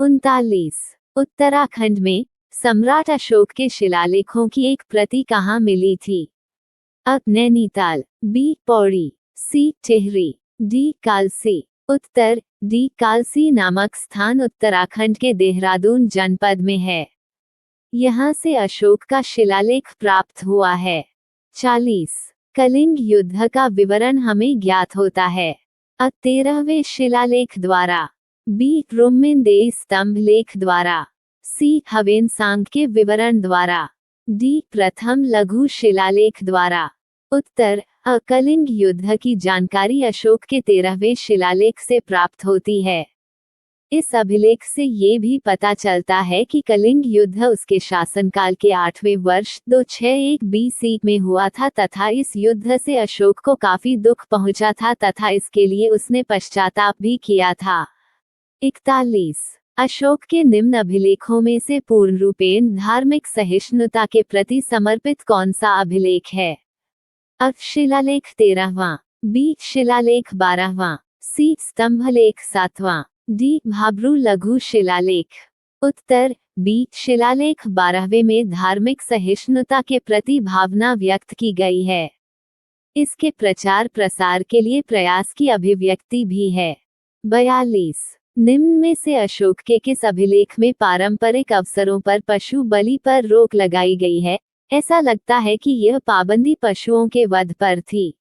39। उत्तराखंड में सम्राट अशोक के शिलालेखों की एक प्रति कहाँ मिली थी? अ. नैनीताल, बी. पौड़ी, सी. टिहरी, डी. कालसी। उत्तर डी. कालसी नामक स्थान उत्तराखंड के देहरादून जनपद में है। यहाँ से अशोक का शिलालेख प्राप्त हुआ है। 40। कलिंग युद्ध का विवरण हमें ज्ञात होता है। अ. 13वें शिलालेख द्वारा, बी. रोमिन स्तंभ लेख द्वारा, सी. हवेनसांग के विवरण द्वारा, डी. प्रथम लघु शिलालेख द्वारा। उत्तर अ. कलिंग युद्ध की जानकारी अशोक के 13वें शिलालेख से प्राप्त होती है। इस अभिलेख से ये भी पता चलता है कि कलिंग युद्ध उसके शासनकाल के 8वें वर्ष 261 BC में हुआ था तथा इस युद्ध से अशोक को काफी दुख पहुंचा था तथा इसके लिए उसने पश्चाताप भी किया था। 41। अशोक के निम्न अभिलेखों में से पूर्ण रूपेण धार्मिक सहिष्णुता के प्रति समर्पित कौन सा अभिलेख है? अ. शिलालेख 13वां, बी. शिलालेख 12वां, सी. स्तंभलेख 7वां, डी. भाब्रू लघु शिलालेख। उत्तर बी. शिलालेख 12वें में धार्मिक सहिष्णुता के प्रति भावना व्यक्त की गई है। इसके प्रचार प्रसार के लिए प्रयास की अभिव्यक्ति भी है। 42। निम्न में से अशोक के किस अभिलेख में पारंपरिक अवसरों पर पशु बलि पर रोक लगाई गई है? ऐसा लगता है कि यह पाबंदी पशुओं के वध पर थी।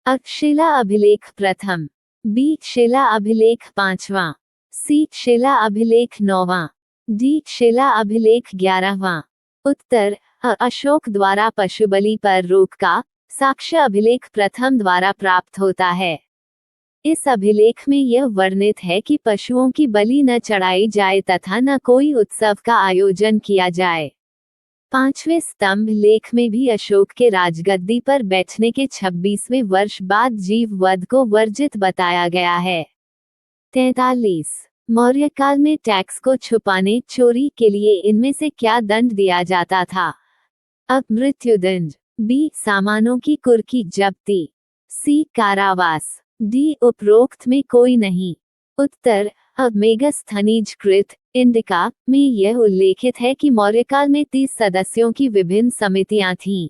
अ. शिला अभिलेख प्रथम, बी. शिला अभिलेख 5वां, सी. शिला अभिलेख 9वां, डी. शिला अभिलेख 11वां। उत्तर अ. अशोक द्वारा पशुबलि पर रोक का साक्ष्य अभिलेख प्रथम द्वारा प्राप्त होता है। इस अभिलेख में यह वर्णित है कि पशुओं की बलि न चढ़ाई जाए तथा न कोई उत्सव का आयोजन किया जाए। 5वें स्तंभ लेख में भी अशोक के राजगद्दी पर बैठने के 26वें वर्ष बाद जीव वध को वर्जित बताया गया है। 43। मौर्य काल में टैक्स को छुपाने चोरी के लिए इनमें से क्या दंड दिया जाता था? अ. मृत्युदंड, बी. सामानों की कुर्की जब्ती, सी. कारावास, डी. उपरोक्त में कोई नहीं। उत्तर अ. मेगस्थनीज कृत इंडिका में यह उल्लेखित है कि मौर्यकाल में 30 सदस्यों की विभिन्न समितियां थीं।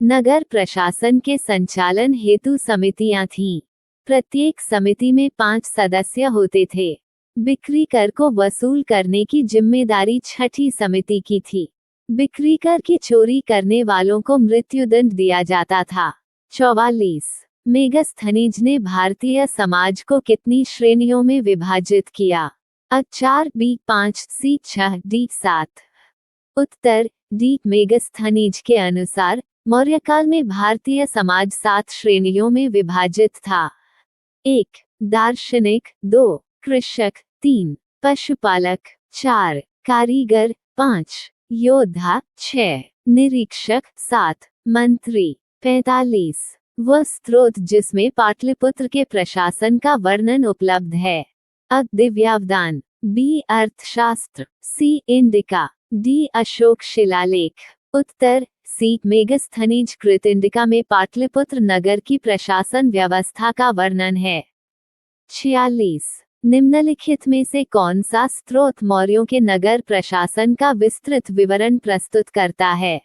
नगर प्रशासन के संचालन हेतु समितियां थीं। प्रत्येक समिति में 5 सदस्य होते थे। बिक्री कर को वसूल करने की जिम्मेदारी छठी समिति की थी। बिक्री कर की चोरी करने वालों को मृत्युदंड दिया जाता था। 44। मेगस्थनीज ने भारतीय समाज को कितनी श्रेणियों में विभाजित किया? अ. 4, बी. 5, सी. 6, डी. 7। उत्तर डी. मेगस्थनीज के अनुसार मौर्यकाल में भारतीय समाज 7 श्रेणियों में विभाजित था। 1. दार्शनिक, 2. कृषक, 3. पशुपालक, 4. कारीगर, 5. योद्धा, 6. निरीक्षक, 7. मंत्री। 45। वह स्रोत जिसमें पाटलिपुत्र के प्रशासन का वर्णन उपलब्ध है? अ. दिव्यावदान, बी. अर्थशास्त्र, सी. Indica, D. अशोक शिलालेख। उत्तर सी. मेगस्थनीज कृत इंडिका में पाटलिपुत्र नगर की प्रशासन व्यवस्था का वर्णन है। 46। निम्नलिखित में से कौन सा स्रोत मौर्यों के नगर प्रशासन का विस्तृत विवरण प्रस्तुत करता है?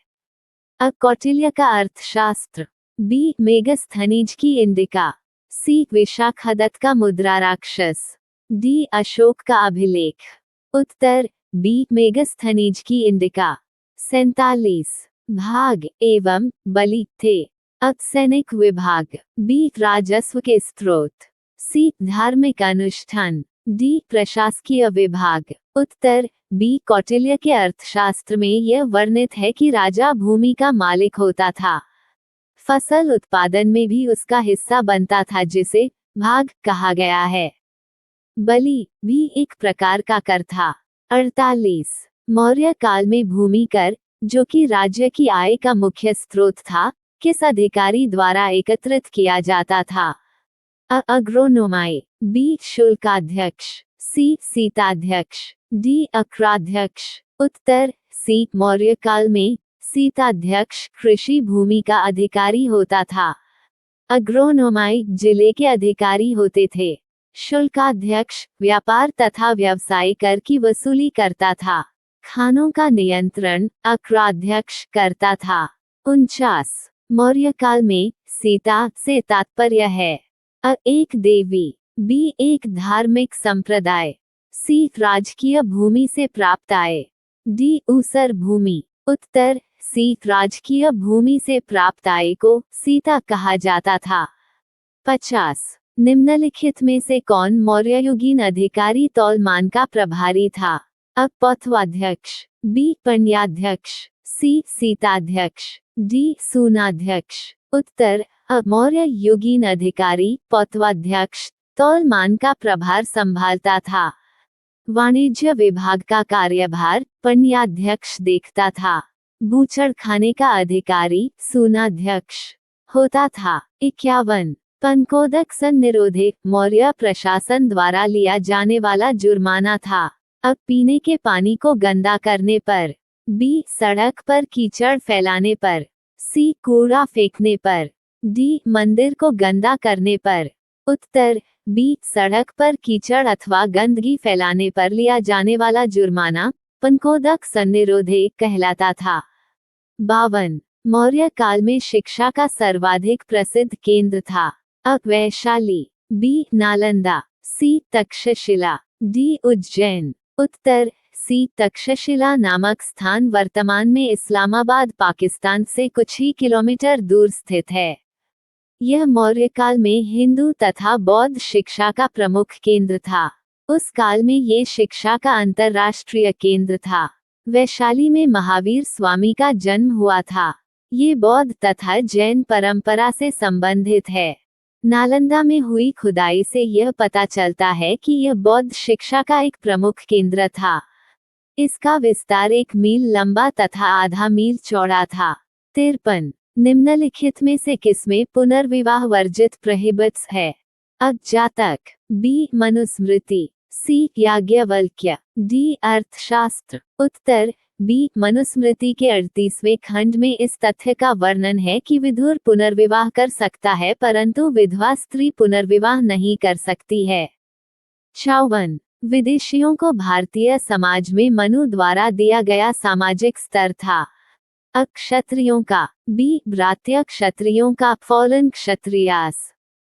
अ. कौटिल्य का अर्थशास्त्र, बी. मेगस्थनीज की इंडिका, सी. विशाखदत्त का मुद्रा राक्षस, डी. अशोक का अभिलेख। उत्तर बी. मेगस्थनीज की इंडिका। 47। भाग एवं बलि थे? अ. सैनिक विभाग, बी. राजस्व के स्रोत, सी. धार्मिक अनुष्ठान, डी. प्रशासकीय विभाग। उत्तर बी. कौटिल्य के अर्थशास्त्र में यह वर्णित है कि राजा भूमि का मालिक होता था। फसल उत्पादन में भी उसका हिस्सा बनता था जिसे भाग कहा गया है। बलि भी एक प्रकार का कर था। 48। मौर्य काल में भूमि कर, जो कि राज्य की आय का मुख्य स्रोत था, किस अधिकारी द्वारा एकत्रित किया जाता था? अ. अग्रोनोमाई, बी. शुल्काध्यक्ष, सी. सीताध्यक्ष, डी. अक्राध्यक्ष। उत्तर सी. मौर्य काल में सीताध्यक्ष कृषि भूमि का अधिकारी होता था। अग्रोनोमाई जिले के अधिकारी होते थे। शुल्काध्यक्ष व्यापार तथा व्यवसाय कर की वसूली करता था। खानों का नियंत्रण अक्राध्यक्ष करता था। 49 मौर्य काल में सीता से तात्पर्य है अ एक देवी, बी एक धार्मिक संप्रदाय, सी राजकीय भूमि से प्राप्त आय, डी ऊसर भूमि। उत्तर सी राजकीय भूमि से प्राप्त आय को सीता कहा जाता था। 50 निम्नलिखित में से कौन मौर्ययुगीन अधिकारी तौलमान का प्रभारी था? अ पौत्वाध्यक्ष, बी पण्याध्यक्ष, सी सीताध्यक्ष, डी सूनाध्यक्ष। उत्तर अ मौर्य युगीन अधिकारी पौत्वाध्यक्ष तौलमान का प्रभार संभालता था। वाणिज्य विभाग का कार्यभार पण्याध्यक्ष देखता था। बूचड़खाने का अधिकारी सूनाध्यक्ष होता था। 51 पनकोदक सन निरोधे मौर्य प्रशासन द्वारा लिया जाने वाला जुर्माना था। अब पीने के पानी को गंदा करने पर, बी सड़क पर कीचड़ फैलाने पर, सी कूड़ा फेंकने पर, डी मंदिर को गंदा करने पर। उत्तर बी सड़क पर कीचड़ अथवा गंदगी फैलाने पर लिया जाने वाला जुर्माना पनकोदक सन निरोधे कहलाता था। 52 मौर्य काल में शिक्षा का सर्वाधिक प्रसिद्ध केंद्र था। अ वैशाली, बी नालंदा, सी तक्षशिला, डी उज्जैन। उत्तर सी तक्षशिला नामक स्थान वर्तमान में इस्लामाबाद पाकिस्तान से कुछ ही किलोमीटर दूर स्थित है। यह मौर्य काल में हिंदू तथा बौद्ध शिक्षा का प्रमुख केंद्र था। उस काल में ये शिक्षा का अंतर्राष्ट्रीय केंद्र था। वैशाली में महावीर स्वामी का जन्म हुआ था। ये बौद्ध तथा जैन परंपरा से संबंधित है। नालंदा में हुई खुदाई से यह पता चलता है कि यह बौद्ध शिक्षा का एक प्रमुख केंद्र था। इसका विस्तार 1 मील लंबा तथा आधा मील चौड़ा था। 53 निम्नलिखित में से किसमें पुनर्विवाह वर्जित प्रोहिबिट्स है? अ जातक, बी मनुस्मृति, सी याज्ञवल्क्य, डी अर्थशास्त्र। उत्तर बी मनुस्मृति के 38वें खंड में इस तथ्य का वर्णन है कि विधुर पुनर्विवाह कर सकता है परंतु विधवा स्त्री पुनर्विवाह नहीं कर सकती है। 54 विदेशियों को भारतीय समाज में मनु द्वारा दिया गया सामाजिक स्तर था। अ क्षत्रियों का, बी भ्रात्य क्षत्रियों का फॉलन क्षत्रियास,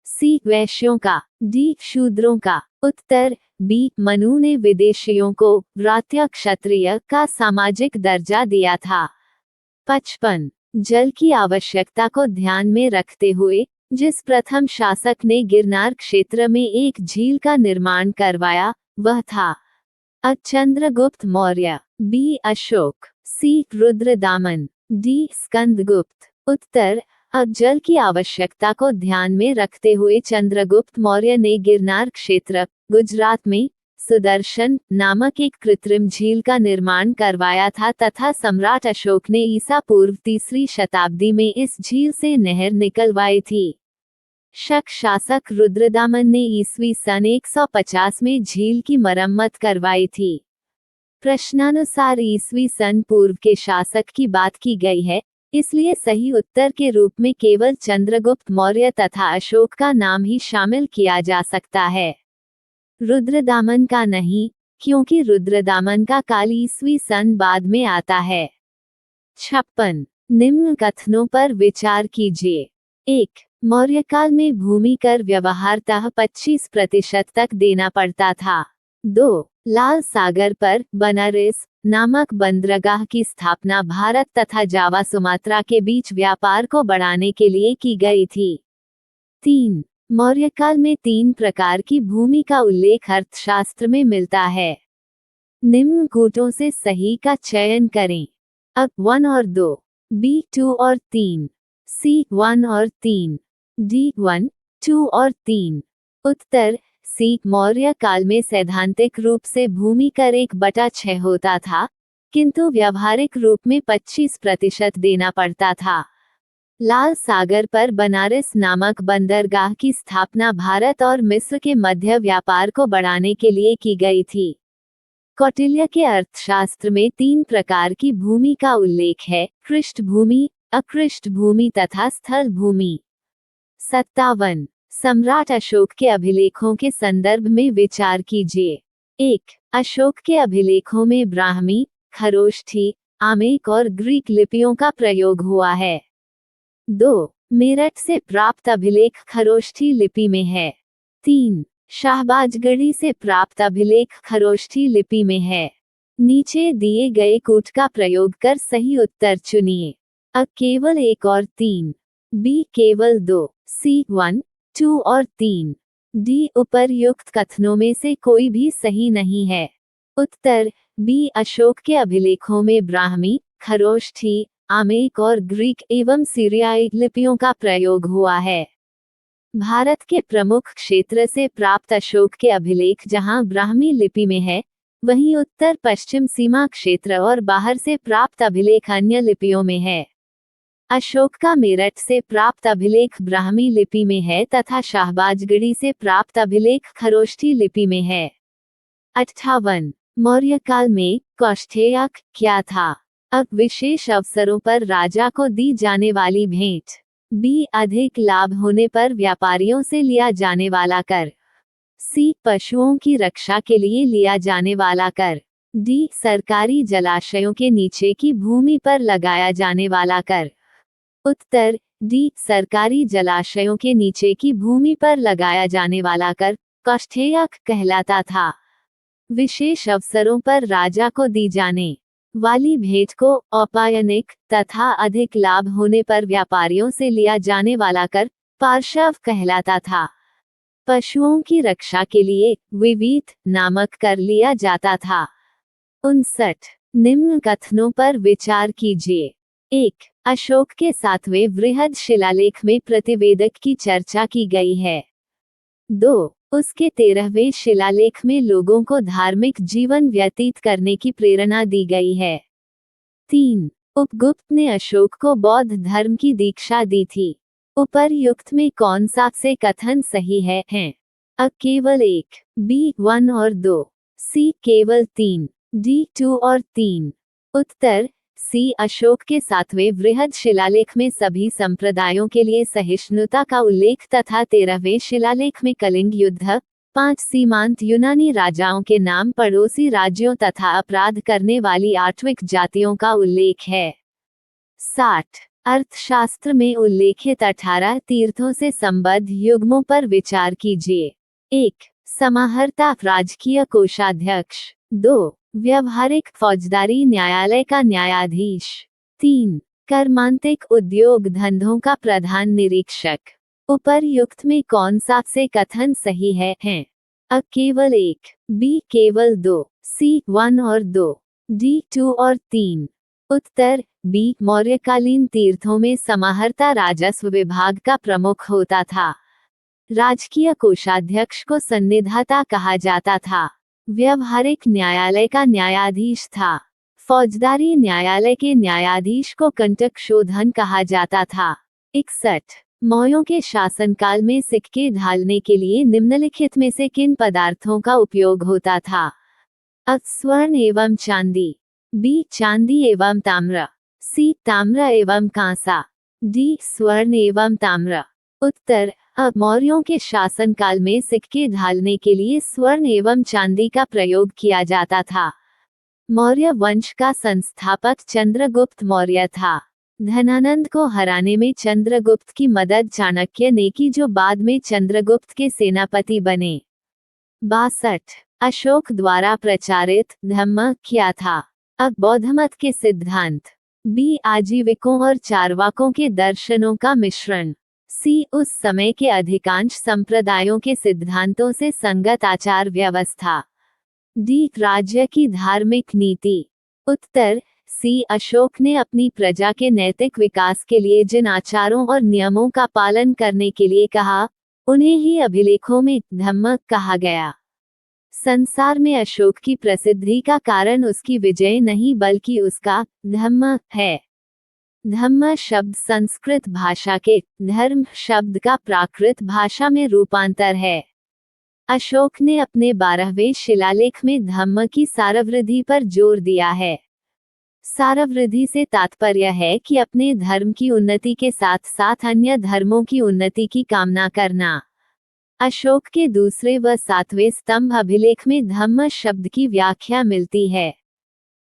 सी वैश्यों का, डी शूद्रों का। उत्तर बी मनु ने विदेशियों को भ्रात्य क्षत्रिय का सामाजिक दर्जा दिया था। 55 जल की आवश्यकता को ध्यान में रखते हुए जिस प्रथम शासक ने गिरनार क्षेत्र में एक झील का निर्माण करवाया वह था अ चंद्रगुप्त मौर्य, बी अशोक, सी रुद्रदामन, डी स्कंदगुप्त। उत्तर अब जल की आवश्यकता को ध्यान में रखते हुए चंद्रगुप्त मौर्य ने गिरनार क्षेत्र गुजरात में सुदर्शन नामक एक कृत्रिम झील का निर्माण करवाया था तथा सम्राट अशोक ने ईसा पूर्व 3री शताब्दी में इस झील से नहर निकलवाई थी। शक शासक रुद्रदामन ने ईस्वी सन 150 में झील की मरम्मत करवाई थी। प्रश्नानुसार ईस्वी सन पूर्व के शासक की बात की गई है, इसलिए सही उत्तर के रूप में केवल चंद्रगुप्त मौर्य तथा अशोक का नाम ही शामिल किया जा सकता है, रुद्रदामन का नहीं, क्योंकि रुद्रदामन का काल ईस्वी सन बाद में आता है। 56 निम्न कथनों पर विचार कीजिए। 1 मौर्य काल में भूमि कर व्यवहारतः 25% तक देना पड़ता था। 2 लाल सागर पर बनारस नामक बंदरगाह की स्थापना भारत तथा जावा सुमात्रा के बीच व्यापार को बढ़ाने के लिए की गई थी। 3 मौर्य काल में 3 प्रकार की भूमि का उल्लेख अर्थशास्त्र में मिलता है। निम्न कूटों से सही का चयन करें। अब 1 और 2, बी 2 और 3, सी 1 और 3, डी 1, 2 और 3। उत्तर सी मौर्य काल में सैद्धांतिक रूप से भूमि कर 1/6 होता था, किंतु व्यावहारिक रूप में 25% देना पड़ता था। लाल सागर पर बनारस नामक बंदरगाह की स्थापना भारत और मिस्र के मध्य व्यापार को बढ़ाने के लिए की गई थी। कौटिल्य के अर्थशास्त्र में 3 प्रकार की भूमि का उल्लेख है, कृष्ट भूमि, अकृष्ट भूमि तथा स्थल भूमि। 57 सम्राट अशोक के अभिलेखों के संदर्भ में विचार कीजिए। 1. अशोक के अभिलेखों में ब्राह्मी, खरोष्ठी, आमेक और ग्रीक लिपियों का प्रयोग हुआ है। 2. मेरठ से प्राप्त अभिलेख खरोष्ठी लिपि में है। 3. शाहबाजगढ़ी से प्राप्त अभिलेख खरोष्ठी लिपि में है। नीचे दिए गए कूट का प्रयोग कर सही उत्तर चुनिए। अ केवल 1 और 3, बी केवल 2, सी 1, 2 और 3, डी उपर्युक्त कथनों में से कोई भी सही नहीं है। उत्तर बी अशोक के अभिलेखों में ब्राह्मी, खरोष्ठी, आमेक और ग्रीक एवं सीरियाई लिपियों का प्रयोग हुआ है। भारत के प्रमुख क्षेत्र से प्राप्त अशोक के अभिलेख जहां ब्राह्मी लिपि में है, वहीं उत्तर पश्चिम सीमा क्षेत्र और बाहर से प्राप्त अभिलेख अन्य लिपियों में है। अशोक का मेरठ से प्राप्त अभिलेख ब्राह्मी लिपि में है तथा शाहबाजगढ़ी से प्राप्त अभिलेख खरोष्ठी लिपि में है। 58. मौर्य काल में कौष्ठेयक क्या था? अब विशेष अवसरों पर राजा को दी जाने वाली भेंट। बी अधिक लाभ होने पर व्यापारियों से लिया जाने वाला कर। सी पशुओं की रक्षा के लिए लिया जाने वाला कर। डी सरकारी जलाशयों के नीचे की भूमि पर लगाया जाने वाला कर। उत्तर डी सरकारी जलाशयों के नीचे की भूमि पर लगाया जाने वाला कर कौष्ठेयक कहलाता था। विशेष अवसरों पर राजा को दी जाने वाली भेंट को औपायनिक तथा अधिक लाभ होने पर व्यापारियों से लिया जाने वाला कर पार्श्व कहलाता था। पशुओं की रक्षा के लिए विवीत नामक कर लिया जाता था। 59. निम्न कथनों पर विचार कीजिए। 1. अशोक के 7वें वृहद शिलालेख में प्रतिवेदक की चर्चा की गई है। 2. उसके 13वें शिलालेख में लोगों को धार्मिक जीवन व्यतीत करने की प्रेरणा दी गई है। 3. उपगुप्त ने अशोक को बौद्ध धर्म की दीक्षा दी थी। उपर्युक्त में कौन सा से कथन सही है? अ केवल 1, बी 1 और 2, सी केवल 3, डी 2 और 3। उत्तर सी अशोक के 7वें वृहद शिलालेख में सभी संप्रदायों के लिए सहिष्णुता का उल्लेख तथा 13वें शिलालेख में कलिंग युद्ध, 5 सीमांत यूनानी राजाओं के नाम पड़ोसी राज्यों तथा अपराध करने वाली आठविक जातियों का उल्लेख है। 60. अर्थशास्त्र में उल्लेखित 18 तीर्थों से संबद्ध युग्मों पर विचार कीजिए। 1. समाहर्ता राजकीय कोषाध्यक्ष। 2. व्यवहारिक फौजदारी न्यायालय का न्यायाधीश। 3. कर्मांतिक उद्योग धंधों का प्रधान निरीक्षक। उपर्युक्त में कौन सा से कथन सही है? अ केवल 1, बी केवल 2, सी 1 और 2, डी 2 और 3। उत्तर बी मौर्यकालीन तीर्थों में समाहर्ता राजस्व विभाग का प्रमुख होता था। राजकीय कोषाध्यक्ष को सन्निधाता कहा जाता था। व्यवहारिक न्यायालय का न्यायाधीश था। फौजदारी न्यायालय के न्यायाधीश को कंटक शोधन कहा जाता था। 61. मौर्यों के शासनकाल में सिक्के ढालने के लिए निम्नलिखित में से किन पदार्थों का उपयोग होता था? अ स्वर्ण एवं चांदी। बी चांदी एवं ताम्र। सी ताम्र एवं कांसा। डी स्वर्ण एवं ताम्र। उत्तर अ मौर्यों के शासनकाल में सिक्के ढालने के लिए स्वर्ण एवं चांदी का प्रयोग किया जाता था। मौर्य वंश का संस्थापक चंद्रगुप्त मौर्य था। धनानंद को हराने में चंद्रगुप्त की मदद चाणक्य ने की जो बाद में चंद्रगुप्त के सेनापति बने। 62. अशोक द्वारा प्रचारित धम्म क्या था? अ बौद्धमत के सिद्धांत। बी आजीविकों और चारवाकों के दर्शनों का मिश्रण। सी उस समय के अधिकांश संप्रदायों के सिद्धांतों से संगत आचार व्यवस्था। डी राज्य की धार्मिक नीति। उत्तर सी अशोक ने अपनी प्रजा के नैतिक विकास के लिए जिन आचारों और नियमों का पालन करने के लिए कहा, उन्हें ही अभिलेखों में धम्म कहा गया। संसार में अशोक की प्रसिद्धि का कारण उसकी विजय नहीं बल्कि उसका धम्म है। धम्म शब्द संस्कृत भाषा के धर्म शब्द का प्राकृत भाषा में रूपांतर है। अशोक ने अपने 12वें शिलालेख में धम्म की सारवृद्धि पर जोर दिया है। सारवृद्धि से तात्पर्य है कि अपने धर्म की उन्नति के साथ साथ अन्य धर्मों की उन्नति की कामना करना। अशोक के दूसरे व सातवें स्तंभ अभिलेख में धम्म शब्द की व्याख्या मिलती है।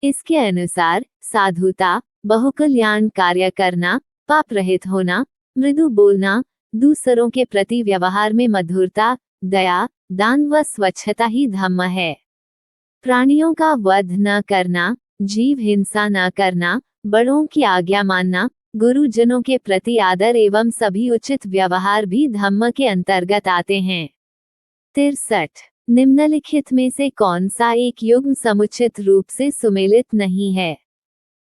इसके अनुसार साधुता, बहुकल्याण कार्य करना, पाप रहित होना, मृदु बोलना, दूसरों के प्रति व्यवहार में मधुरता, दया, दान व स्वच्छता ही धम्म है। प्राणियों का वध न करना, जीव हिंसा न करना, बड़ों की आज्ञा मानना, गुरुजनों के प्रति आदर एवं सभी उचित व्यवहार भी धम्म के अंतर्गत आते हैं। 63 निम्नलिखित में से कौन सा एक युग्म समुचित रूप से सुमेलित नहीं है?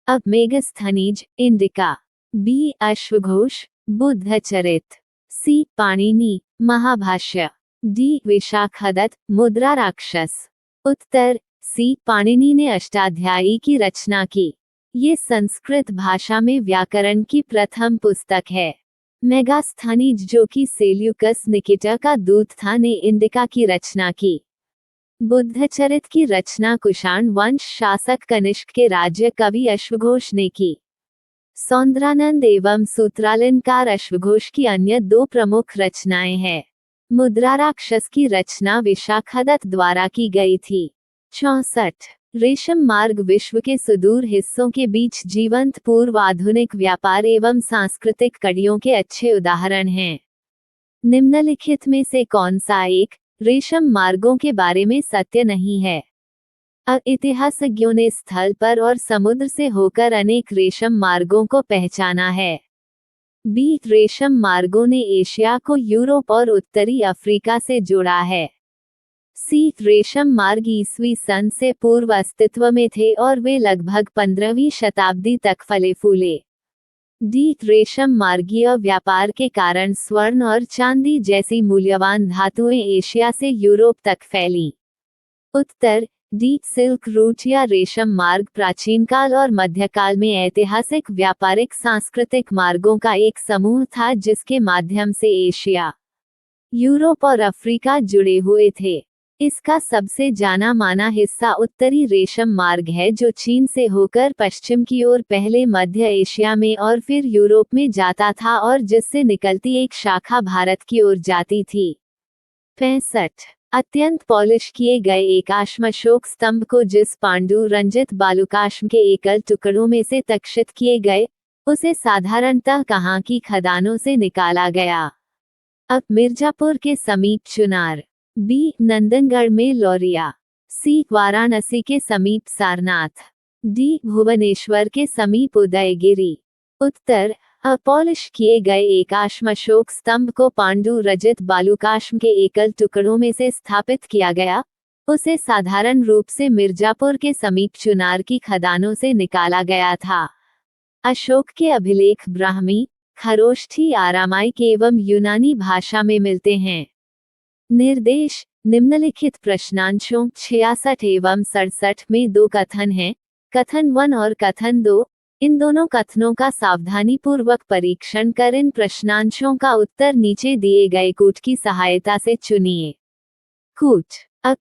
अब मेगस्थनीज, इंडिका, बी अश्वघोष, बुद्धचरित, सी पाणिनि, महाभाष्य, डी विशाखदत्त, मुद्रा राक्षस। उत्तर सी पाणिनि ने अष्टाध्यायी की रचना की। ये संस्कृत भाषा में व्याकरण की प्रथम पुस्तक है। मेगास्थनीज जो कि सेल्यूकस निकेटर का दूत था ने इंडिका की रचना की। बुद्धचरित की रचना कुषाण वंश शासक कनिष्क के राज्य कवि अश्वघोष ने की। सौंदरानंद एवं सूत्रालंकार अश्वघोष की अन्य दो प्रमुख रचनाएं हैं। मुद्रा राक्षस की रचना विशाखदत्त द्वारा की गई थी। 64 रेशम मार्ग विश्व के सुदूर हिस्सों के बीच जीवंत पूर्व आधुनिक व्यापार एवं सांस्कृतिक कड़ियों के अच्छे उदाहरण हैं। निम्नलिखित में से कौन सा एक रेशम मार्गों के बारे में सत्य नहीं है? इतिहासज्ञों ने स्थल पर और समुद्र से होकर अनेक रेशम मार्गों को पहचाना है। बी रेशम मार्गों ने एशिया को यूरोप और उत्तरी अफ्रीका से जोड़ा है। सी रेशम मार्ग ईस्वी सन से पूर्व अस्तित्व में थे और वे लगभग 15वीं शताब्दी तक फले फूले। डी रेशम मार्गीय व्यापार के कारण स्वर्ण और चांदी जैसी मूल्यवान धातुएं एशिया से यूरोप तक फैलीं। उत्तर डी सिल्क रूट या रेशम मार्ग प्राचीन काल और मध्यकाल में ऐतिहासिक व्यापारिक सांस्कृतिक मार्गों का एक समूह था जिसके माध्यम से एशिया, यूरोप और अफ्रीका जुड़े हुए थे। इसका सबसे जाना माना हिस्सा उत्तरी रेशम मार्ग है जो चीन से होकर पश्चिम की ओर पहले मध्य एशिया में और फिर यूरोप में जाता था और जिससे निकलती एक शाखा भारत की ओर जाती थी। 65 अत्यंत पॉलिश किए गए एकाश्म अशोक स्तंभ को जिस पांडु रंजित बालुकाश्म के एकल टुकड़ों में से तक्षित किए गए उसे साधारणतः कहाँ की खदानों से निकाला गया? अब मिर्जापुर के समीप चुनार, बी नंदनगढ़ में लौरिया, सी वाराणसी के समीप सारनाथ, डी भुवनेश्वर के समीप उदयगिरी। उत्तर अपॉलिश किए गए एकाश्म अशोक स्तंभ को पांडु रजित बालुकाश्म के एकल टुकड़ों में से स्थापित किया गया। उसे साधारण रूप से मिर्जापुर के समीप चुनार की खदानों से निकाला गया था। अशोक के अभिलेख ब्राह्मी, खरोष्ठी आरामाइक एवं यूनानी भाषा में मिलते हैं। निर्देश निम्नलिखित प्रश्नांशों 66 एवं 67 में दो कथन हैं, कथन 1 और कथन 2। इन दोनों कथनों का सावधानी पूर्वक परीक्षण कर इन प्रश्नांशों का उत्तर नीचे दिए गए कूट की सहायता से चुनिए। कूट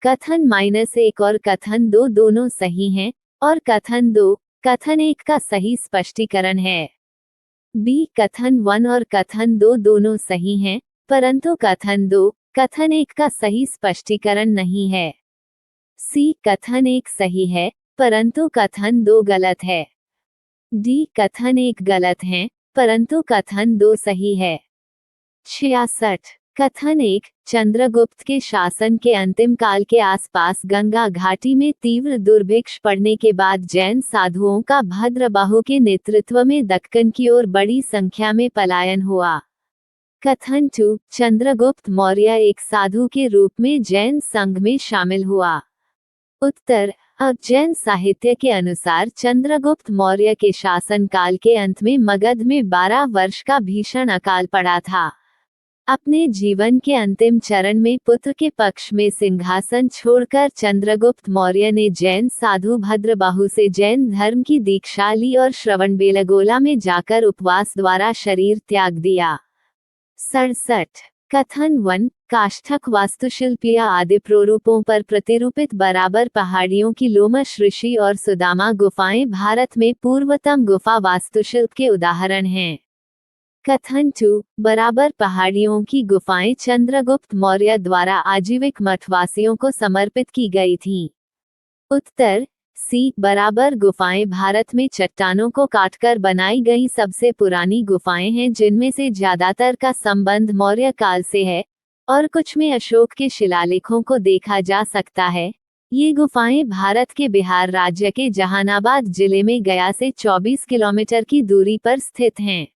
कथन -1 और कथन 2 दोनों सही हैं और कथन 2 कथन 1 का सही स्पष्टीकरण है। बी कथन 1 और कथन 2 दोनों सही हैं परंतु कथन 2 कथन 1 का सही स्पष्टीकरण नहीं है। सी कथन 1 सही है परंतु कथन 2 गलत है। डी कथन 1 गलत है परंतु कथन 2 सही है। 66 कथन 1 चंद्रगुप्त के शासन के अंतिम काल के आसपास गंगा घाटी में तीव्र दुर्भिक्ष पड़ने के बाद जैन साधुओं का भद्रबाहु के नेतृत्व में दक्कन की ओर बड़ी संख्या में पलायन हुआ। कथन 2 चंद्रगुप्त मौर्य एक साधु के रूप में जैन संघ में शामिल हुआ। उत्तर अब जैन साहित्य के अनुसार चंद्रगुप्त मौर्य के शासन काल के अंत में मगध में 12 वर्ष का भीषण अकाल पड़ा था। अपने जीवन के अंतिम चरण में पुत्र के पक्ष में सिंहासन छोड़कर चंद्रगुप्त मौर्य ने जैन साधु भद्रबाहु से जैन धर्म की दीक्षा ली और श्रवणबेलगोला में जाकर उपवास द्वारा शरीर त्याग दिया। 67 कथन 1 काष्ठक वास्तुशिल्पीय आदि प्रारूपों पर प्रतिरूपित बराबर पहाड़ियों की लोमश ऋषि और सुदामा गुफाएं भारत में पूर्वतम गुफा वास्तुशिल्प के उदाहरण हैं। कथन 2 बराबर पहाड़ियों की गुफाएं चंद्रगुप्त मौर्य द्वारा आजीविक मठवासियों को समर्पित की गई थीं। उत्तर सी बराबर गुफाएं भारत में चट्टानों को काटकर बनाई गई सबसे पुरानी गुफाएं हैं, जिनमें से ज्यादातर का संबंध मौर्य काल से है और कुछ में अशोक के शिलालेखों को देखा जा सकता है। ये गुफाएं भारत के बिहार राज्य के जहानाबाद जिले में गया से 24 किलोमीटर की दूरी पर स्थित हैं।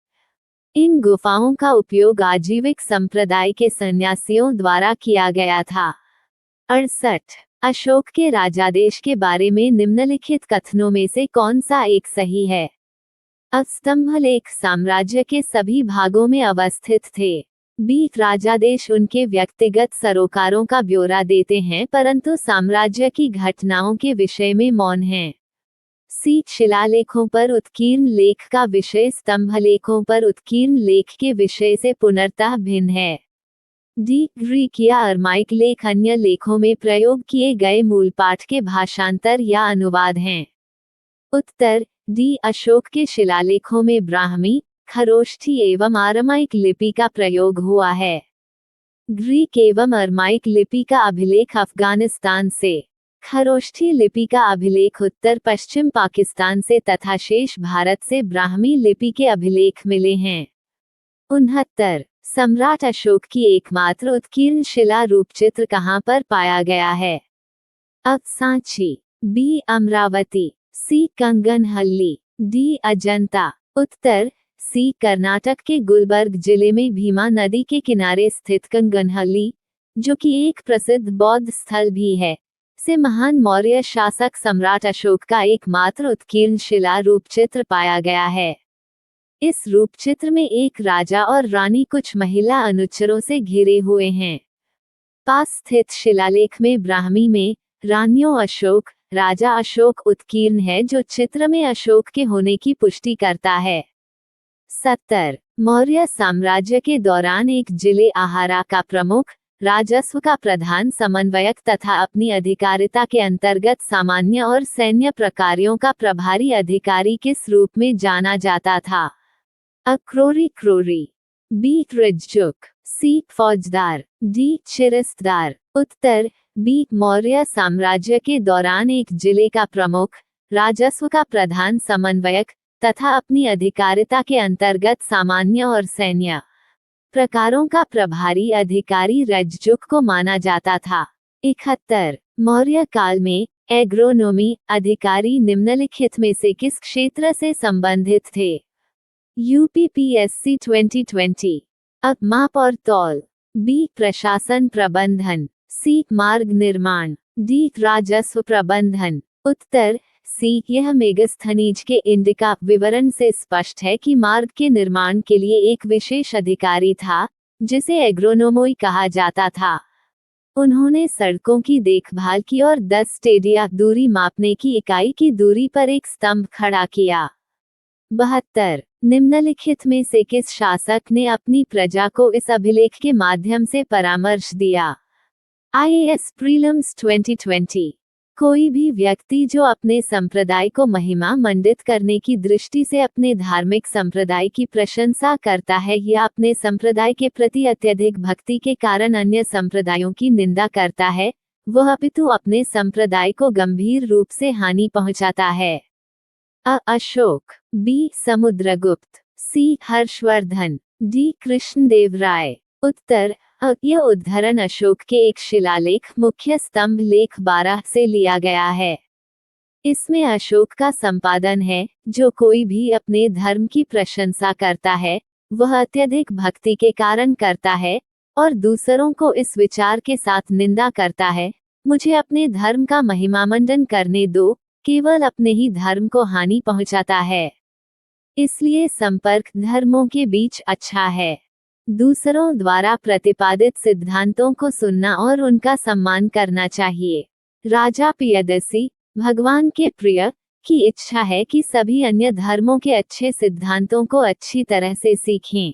इन गुफाओं का उपयोग आजीविक संप्रदाय के सन्यासियों द्वारा किया गया था। 68 अशोक के राजादेश के बारे में निम्नलिखित कथनों में से कौन सा एक सही है? स्तंभलेख साम्राज्य के सभी भागों में अवस्थित थे। बी राजादेश उनके व्यक्तिगत सरोकारों का ब्यौरा देते हैं परंतु साम्राज्य की घटनाओं के विषय में मौन हैं। सी शिलालेखों पर उत्कीर्ण लेख का विषय स्तंभलेखों पर उत्कीर्ण लेख के विषय से पूर्णतः भिन्न है। डी ग्रीक या अरमाइक लेख अन्य लेखों में प्रयोग किए गए मूल पाठ के भाषांतर या अनुवाद हैं। उत्तर डी अशोक के शिलालेखों में ब्राह्मी, खरोष्ठी एवं आरमाइक लिपि का प्रयोग हुआ है। ग्रीक एवं अरमाइक लिपि का अभिलेख अफगानिस्तान से, खरोष्ठी लिपि का अभिलेख उत्तर पश्चिम पाकिस्तान से तथा शेष भारत से ब्राह्मी लिपि के अभिलेख मिले हैं। 69 सम्राट अशोक की एकमात्र उत्कीर्ण शिला रूपचित्र कहाँ पर पाया गया है? सांची, बी अमरावती, सी कंगनहल्ली, डी अजंता। उत्तर सी कर्नाटक के गुलबर्ग जिले में भीमा नदी के किनारे स्थित कंगनहल्ली, जो कि एक प्रसिद्ध बौद्ध स्थल भी है, से महान मौर्य शासक सम्राट अशोक का एकमात्र उत्कीर्ण शिला रूपचित्र पाया गया है। इस रूपचित्र में एक राजा और रानी कुछ महिला अनुचरों से घिरे हुए हैं। पास स्थित शिलालेख में ब्राह्मी में रानियों अशोक, राजा अशोक उत्कीर्ण है, जो चित्र में अशोक के होने की पुष्टि करता है। 70 मौर्य साम्राज्य के दौरान एक जिले आहारा का प्रमुख, राजस्व का प्रधान समन्वयक तथा अपनी अधिकारिता के अंतर्गत सामान्य और सैन्य प्रकारों का प्रभारी अधिकारी किस रूप में जाना जाता था? क्रोरी क्रोरी, बी रिज्जुक, सी फौजदार, डी चिरस्तार। उत्तर बी मौर्य साम्राज्य के दौरान एक जिले का प्रमुख, राजस्व का प्रधान समन्वयक तथा अपनी अधिकारिता के अंतर्गत सामान्य और सैन्य प्रकारों का प्रभारी अधिकारी रज्जुक को माना जाता था। 71 मौर्य काल में एग्रोनोमी अधिकारी निम्नलिखित में से किस क्षेत्र से संबंधित थे? यूपीपीएससी 2020। माप और तौल, बी प्रशासन प्रबंधन, सी मार्ग निर्माण, डी राजस्व प्रबंधन। उत्तर सी यह मेगस्थनीज के इंडिका विवरण से स्पष्ट है कि मार्ग के निर्माण के लिए एक विशेष अधिकारी था, जिसे एग्रोनोमोई कहा जाता था। उन्होंने सड़कों की देखभाल की और 10 स्टेडिया दूरी मापने की इकाई की दूरी पर एक स्तंभ खड़ा किया। 72 निम्नलिखित में से किस शासक ने अपनी प्रजा को इस अभिलेख के माध्यम से परामर्श दिया? IAS prelims 2020। कोई भी व्यक्ति जो अपने संप्रदाय को महिमा मंडित करने की दृष्टि से अपने धार्मिक संप्रदाय की प्रशंसा करता है या अपने संप्रदाय के प्रति अत्यधिक भक्ति के कारण अन्य संप्रदायों की निंदा करता है, वह अपितु अपने संप्रदाय को गंभीर रूप से हानि पहुंचाता है। अशोक, बी समुद्रगुप्त, सी हर्षवर्धन, डी कृष्णदेवराय। उत्तर यह उद्धरण अशोक के एक शिलालेख मुख्य स्तंभ लेख 12 से लिया गया है। इसमें अशोक का संपादन है, जो कोई भी अपने धर्म की प्रशंसा करता है, वह अत्यधिक भक्ति के कारण करता है, और दूसरों को इस विचार के साथ निंदा करता है, मुझे अपने धर्म का महिमामंडन करने दो, केवल अपने ही धर्म को हानि पहुंचाता है। इसलिए संपर्क धर्मों के बीच अच्छा है। दूसरों द्वारा प्रतिपादित सिद्धांतों को सुनना और उनका सम्मान करना चाहिए। राजा पियदसी, भगवान के प्रिय, की इच्छा है कि सभी अन्य धर्मों के अच्छे सिद्धांतों को अच्छी तरह से सीखें।